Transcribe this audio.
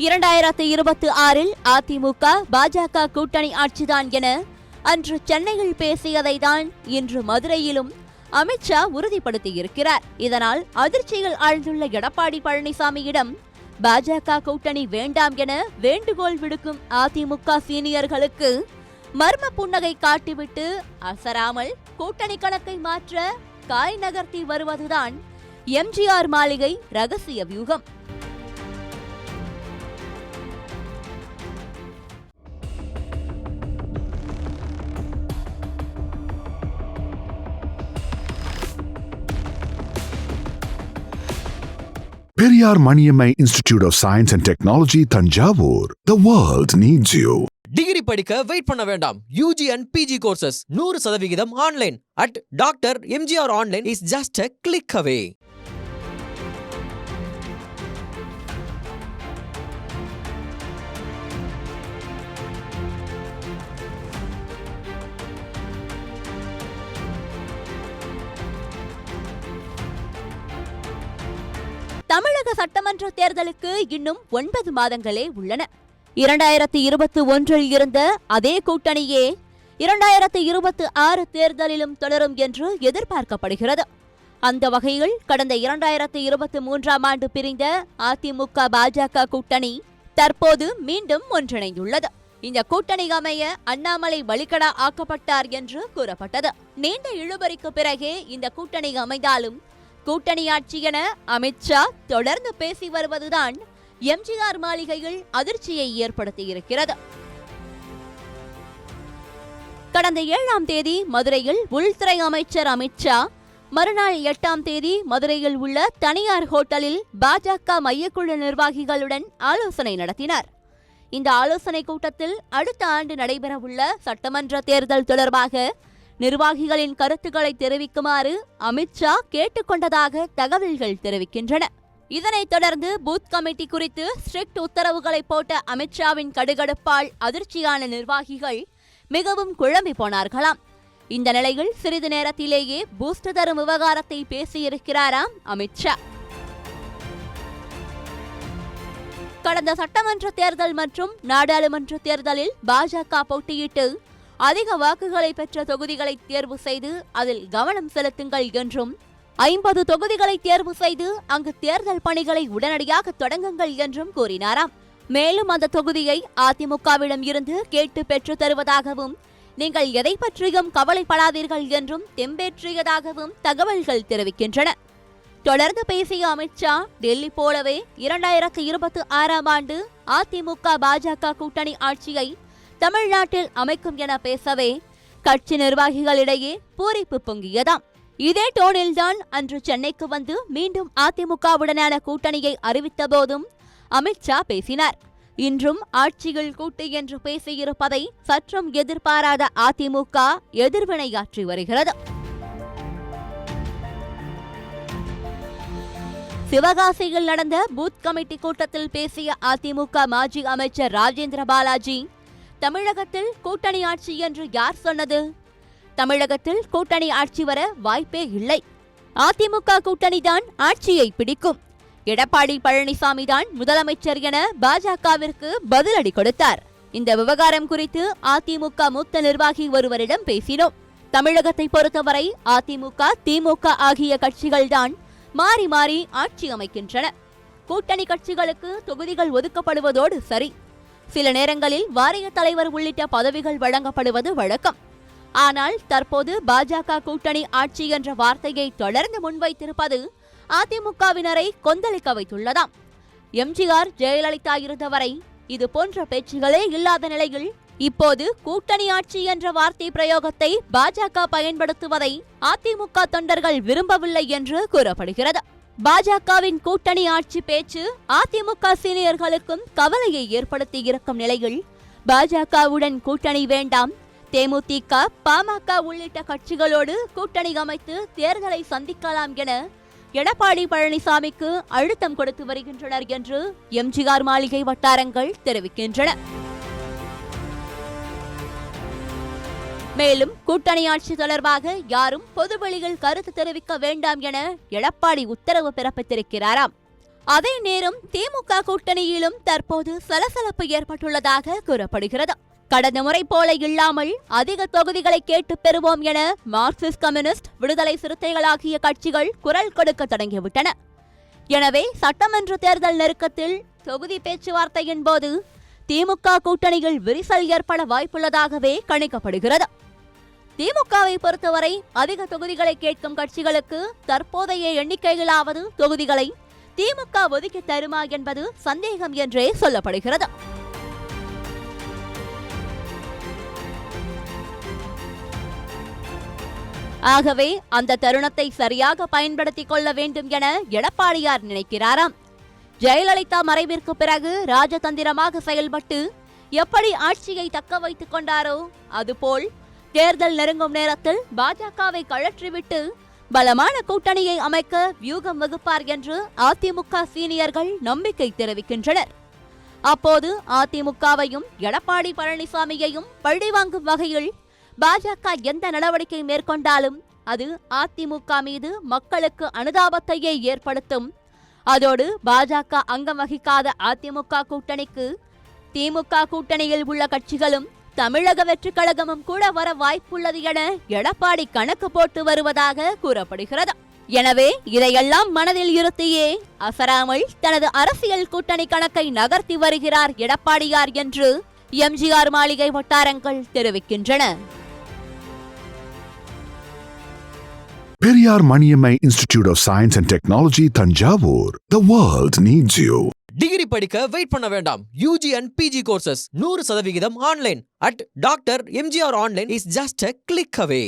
2026 அதிமுக பாஜக கூட்டணி ஆட்சிதான் என அன்று சென்னையில் பேசியதை தான் இன்று மதுரையிலும் அமித்ஷா உறுதிப்படுத்தியிருக்கிறார். இதனால் அதிர்ச்சியில் ஆழ்ந்துள்ள எடப்பாடி பழனிசாமியிடம் பாஜக கூட்டணி வேண்டாம் என வேண்டுகோள் விடுக்கும் அதிமுக சீனியர்களுக்கு மர்ம புன்னகை காட்டிவிட்டு அசராமல் கூட்டணி கணக்கை மாற்ற காய் நகர்த்தி வருவதுதான் எம்ஜிஆர் மாளிகை ரகசிய வியூகம். Periyar Maniammai Institute of Science and Technology, Thanjavur. The world needs you. Degree படிக்க வெயிட் பண்ண வேண்டாம். UG and PG courses 100% online at doctor MGR online is just a click away. தமிழக சட்டமன்ற தேர்தலுக்கு இன்னும் 9 மாதங்களே உள்ளன. 2021 இருந்த அதே கூட்டணியே 2026 தேர்தலிலும் தொடரும் என்று எதிர்பார்க்கப்படுகிறது. அந்த வகையில் கடந்த 2023 ஆண்டு பிரிந்த அதிமுக பாஜக கூட்டணி தற்போது மீண்டும் ஒன்றிணைந்துள்ளது. இந்த கூட்டணி அமைய அண்ணாமலை வழிகடா ஆக்கப்பட்டார் என்று கூறப்பட்டது. நீண்ட இழுபறிக்கு பிறகே இந்த கூட்டணி அமைந்தாலும் கூட்டணி ஆட்சி என அமித்ஷா தொடர்ந்து பேசி வருவதுதான் எம்ஜிஆர் மாளிகையில் அதிர்ச்சியை ஏற்படுத்தியிருக்கிறது. கடந்த 7ஆம் தேதி மதுரையில் உள்துறை அமைச்சர் அமித்ஷா, மறுநாள் 8ஆம் தேதி மதுரையில் உள்ள தனியார் ஹோட்டலில் பாஜக மையக்குழு நிர்வாகிகளுடன் ஆலோசனை நடத்தினார். இந்த ஆலோசனை கூட்டத்தில் அடுத்த ஆண்டு நடைபெறவுள்ள சட்டமன்ற தேர்தல் தொடர்பாக நிர்வாகிகளின் கருத்துக்களை தெரிவிக்குமாறு அமித்ஷா கேட்டுக்கொண்டதாக தகவல்கள் தெரிவிக்கின்றன. இதனைத் தொடர்ந்து பூத் கமிட்டி குறித்து ஸ்ட்ரிக்ட் உத்தரவுகளை போட்ட அமித்ஷாவின் கடுகடுப்பால் அதிர்ச்சியான நிர்வாகிகள் மிகவும் குழம்பி போனார்களாம். இந்த நிலையில் சிறிது நேரத்திலேயே பூஸ்ட் தரும் விவகாரத்தை பேசியிருக்கிறாராம் அமித்ஷா. கடந்த சட்டமன்ற தேர்தல் மற்றும் நாடாளுமன்ற தேர்தலில் பாஜக போட்டியிட்டு அதிக வாக்குகளை பெற்ற தொகுதிகளை தேர்வு செய்து அதில் கவனம் செலுத்துங்கள் என்றும் 50 தொகுதிகளை தேர்வு செய்து அங்கு தேர்தல் பணிகளை உடனடியாக தொடங்குங்கள் என்றும் கூறினாராம். மேலும் அந்த தொகுதியை அதிமுகவிடம் இருந்து கேட்டு பெற்று தருவதாகவும் நீங்கள் எதை பற்றியும் கவலைப்படாதீர்கள் என்றும் தெம்பேற்றியதாகவும் தகவல்கள் தெரிவிக்கின்றன. தொடர்ந்து பேசிய அமித்ஷா, டெல்லி போலவே 2026 ஆண்டு அதிமுக பாஜக கூட்டணி ஆட்சியை தமிழ்நாட்டில் அமைக்கும் என பேசவே கட்சி நிர்வாகிகளிடையே பூரிப்பு பொங்கியதாம். இதே டோனில்தான் அன்று சென்னைக்கு வந்து மீண்டும் அதிமுகவுடனான கூட்டணியை அறிவித்த போதும் அமித்ஷா பேசினார். இன்றும் ஆட்சியில் கூட்டு என்று பேசியிருப்பதை சற்றும் எதிர்பாராத அதிமுக எதிர்வினையாற்றி வருகிறது. சிவகாசியில் நடந்த பூத் கமிட்டி கூட்டத்தில் பேசிய அதிமுக மாஜி அமைச்சர் ராஜேந்திர பாலாஜி, தமிழகத்தில் கூட்டணி ஆட்சி என்று யார் சொன்னது? தமிழகத்தில் கூட்டணி ஆட்சி வர வாய்ப்பே இல்லை. அதிமுக கூட்டணிதான் ஆட்சியை பிடிக்கும். எடப்பாடி பழனிசாமி தான் முதலமைச்சர் என பாஜகவிற்கு பதிலடி கொடுத்தார். இந்த விவகாரம் குறித்து அதிமுக மூத்த நிர்வாகி ஒருவரிடம் பேசினோம். தமிழகத்தை பொறுத்தவரை அதிமுக, திமுக ஆகிய கட்சிகள்தான் மாறி மாறி ஆட்சி அமைக்கின்றன. கூட்டணி கட்சிகளுக்கு தொகுதிகள் ஒதுக்கப்படுவதோடு சரி, சில நேரங்களில் வாரிய தலைவர் உள்ளிட்ட பதவிகள் வழங்கப்படுவது வழக்கம். ஆனால் தற்போது பாஜக கூட்டணி ஆட்சி என்ற வார்த்தையை தொடர்ந்து முன்வைத்திருப்பது அதிமுகவினரை கொந்தளிக்க வைத்துள்ளதாம். எம்ஜிஆர், ஜெயலலிதா இருந்தவரை இது போன்ற பேச்சுகளே இல்லாத நிலையில் இப்போது கூட்டணி ஆட்சி என்ற வார்த்தை பிரயோகத்தை பாஜக பயன்படுத்துவதை அதிமுக தொண்டர்கள் விரும்பவில்லை என்று கூறப்படுகிறது. பாஜகவின் கூட்டணி ஆட்சி பேச்சு அதிமுக சீனியர்களுக்கும் கவலையை ஏற்படுத்தி இருக்கும் நிலையில் பாஜகவுடன் கூட்டணி வேண்டாம், தேமுதிக, பாமக உள்ளிட்ட கட்சிகளோடு கூட்டணி அமைத்து தேர்தலை சந்திக்கலாம் என எடப்பாடி பழனிசாமிக்கு அழுத்தம் கொடுத்து வருகின்றனர் என்று எம்ஜிஆர் மாளிகை வட்டாரங்கள் தெரிவிக்கின்றன. மேலும் கூட்டணி ஆட்சி தொடர்பாக யாரும் பொதுவெளியில் கருத்து தெரிவிக்க வேண்டாம் என எடப்பாடி உத்தரவு பிறப்பித்திருக்கிறாராம். அதே நேரம் திமுக கூட்டணியிலும் தற்போது சலசலப்பு ஏற்பட்டுள்ளதாக கூறப்படுகிறது. கடந்த முறை போல இல்லாமல் அதிக தொகுதிகளை கேட்டு பெறுவோம் என மார்க்சிஸ்ட் கம்யூனிஸ்ட், விடுதலை சிறுத்தைகள் ஆகிய கட்சிகள் குரல் கொடுக்க தொடங்கிவிட்டன. எனவே சட்டமன்ற தேர்தல் நெருக்கத்தில் தொகுதி பேச்சுவார்த்தையின் போது திமுக கூட்டணியில் விரிசல் ஏற்பட வாய்ப்புள்ளதாகவே கணிக்கப்படுகிறது. திமுகவை பொறுத்தவரை அதிக தொகுதிகளை கேட்கும் கட்சிகளுக்கு தற்போதைய எண்ணிக்கையிலாவது தொகுதிகளை திமுக ஒதுக்கி தருமா என்பது சந்தேகம் என்றே சொல்லப்படுகிறது. ஆகவே அந்த தருணத்தை சரியாக பயன்படுத்திக் கொள்ள வேண்டும் என எடப்பாடியார் நினைக்கிறாராம். ஜெயலலிதா மறைவிற்கு பிறகு ராஜதந்திரமாக செயல்பட்டு எப்படி ஆட்சியை தக்க வைத்துக் கொண்டாரோ அதுபோல் தேர்தல் நெருங்கும் நேரத்தில் பாஜகவை கழற்றிவிட்டு பலமான கூட்டணியை அமைக்க வியூகம் வகுப்பார் என்று அதிமுக சீனியர்கள் நம்பிக்கை தெரிவிக்கின்றனர். அப்போது அதிமுகவையும் எடப்பாடி பழனிசாமியையும் பழிவாங்கும் வகையில் பாஜக எந்த நடவடிக்கை மேற்கொண்டாலும் அது அதிமுக மீது மக்களுக்கு அனுதாபத்தையே ஏற்படுத்தும். அதோடு பாஜக அங்கம் வகிக்காத அதிமுக கூட்டணிக்கு திமுக கூட்டணியில் உள்ள கட்சிகளும் தமிழக வெற்றிக் கழகமும் கூட வர வாய்ப்புள்ளது என எடப்பாடி கணக்கு போட்டு வருவதாக கூறப்படுகிறது. எனவே இதையெல்லாம் மனதில் இருத்தியே அசராமல் தனது அரசியல் கூட்டணி கணக்கை நகர்த்தி வருகிறார் எடப்பாடியார் என்று எம்ஜிஆர் மாளிகை வட்டாரங்கள் தெரிவிக்கின்றன. Periyar Maniammai Institute of Science and Technology, Thanjavur. The world needs you. Degree படிக்க வெயிட் பண்ண வேண்டாம். UG and PG courses 100% online at doctor MGR online is just a click away.